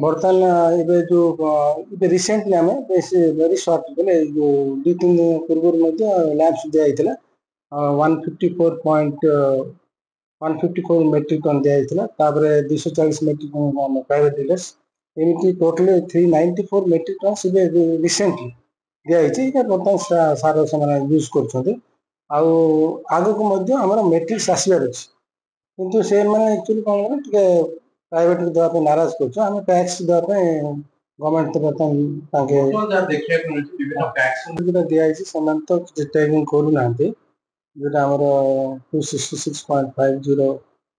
बर्तमान एबे जो एबे रिसेंटली आमे वेरी शॉर्ट बोले जो 2-3 दिन पूर्व लैब्स दिया 154 मेट्रिक टन दिया 240 मेट्रिक टन प्राइवेट डीलर्स एमती टोटल 394 मेट्रिक टन से रिसेंटली दिया बर्तमान सार से यूज कर आग को मेट्रिक्स आसबार अच्छे किंतु से मैंने एक्चुअली कौन प्राइवेट देवाई नाराज कर टैक्स देवाई गवर्नमेंट तो किसी ट्रेनिंग करूना जोटा आमर 266.50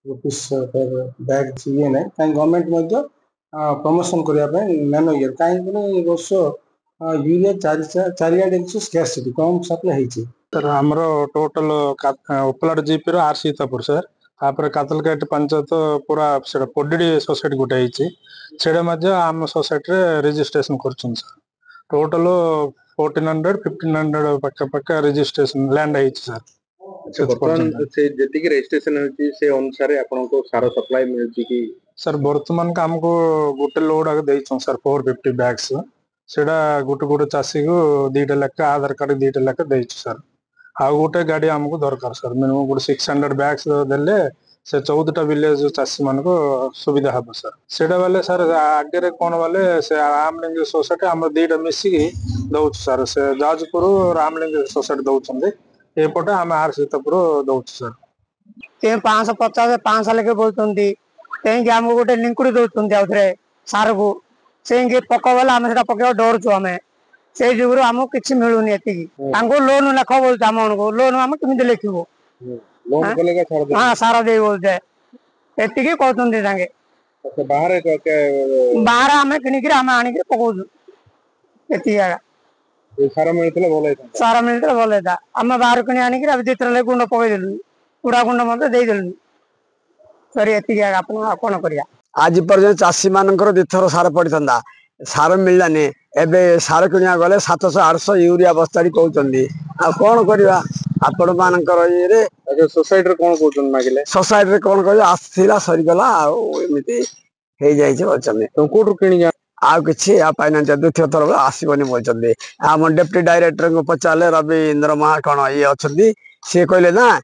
रुपीस पर बैग ये ना कहीं गवर्नमेंट प्रमोशन करने नैनो इयर कहीं वर्ष यूरिया चारिड़े स्कैरसिटी कम सप्लाई सर आमर टोटल उपलाड जीपी आर सीतापुर सर तापर कातलकाट पंचायत पूरा से पोडी सोसाइटी गोटे आम सोसाइटी रेजिस्ट्रेशन कर टोटल 1400-1500 पाखापाखा रेजिस्ट्रेशन लैंड है सर बर्तमान से जेतिक रेजिस्ट्रेशन होची से अनुसार आपनको सारा सप्लाई मिलची कि सर वर्तमान का हमको गोटे लोड आगे देइछन सर 450 बैग्स सेडा गोटे गोटे चासी को 2टा लेखा आधार कार्ड 2टा लेखा देइछ सर आ गोटे गाड़ी हमको दरकार सर मिनिमम गोटे 600 बैग्स देले से 14टा विलेज चासी मान को सुविधा हम सर सेडा वाले सर आगे कौन वाले से रामलिंग सोसाइटी हम 2टा मिसिकी दउछ सर से जाजपुर रामलिंग सोसाइटी दउछन एपटे आम आर सीतापुर दउछ सर 550 500 लेके बोलते आमको गोटे लिंकुड़ी दौरान सार को से पक गला आम पक डरुचु आम से जुगु आमको किसी मिलूनी लोन लेख बोलते आम को लोन आम कमी लिखू हाँ सारा दे बोलते ये कहते बाहर आम किणिक आम आणिक पकाऊ सारा मिलता भल होता आम बाहर किणी आणिक 2-3 गुंड पकईदेलु पुरा गुंड मत देदेलु सर ये कौन कर आज पर्यटन चाषी मानकर 2 थर सार पड़ता सार मिललानी एबे सार किणा गले 700-800 यूरिया बस्ताड़ी कहते आ कौन करवा आपण मानकर ये सोसाइटी कौन कहते मागिले सोसाइटी कौन कह आसला सरीगला आमती हो जाए कोटू किणी आ कि पाइना 2th थर आसबनी बोलते आम डेप्टी डायरेक्टर को पचारे रविन्द्र महा कौन ये अच्छा सी कहले ना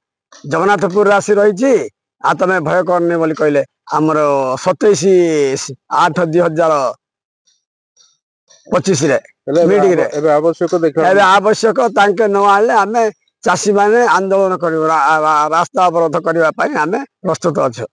जगन्नाथपुर राशि रही आ तमें भय करनी बोली कहले आमर 27/8/2025 आवश्यक न आने आम चाषी मैंने आंदोलन कर रास्ता अवरोध करने आम प्रस्तुत अच्छे।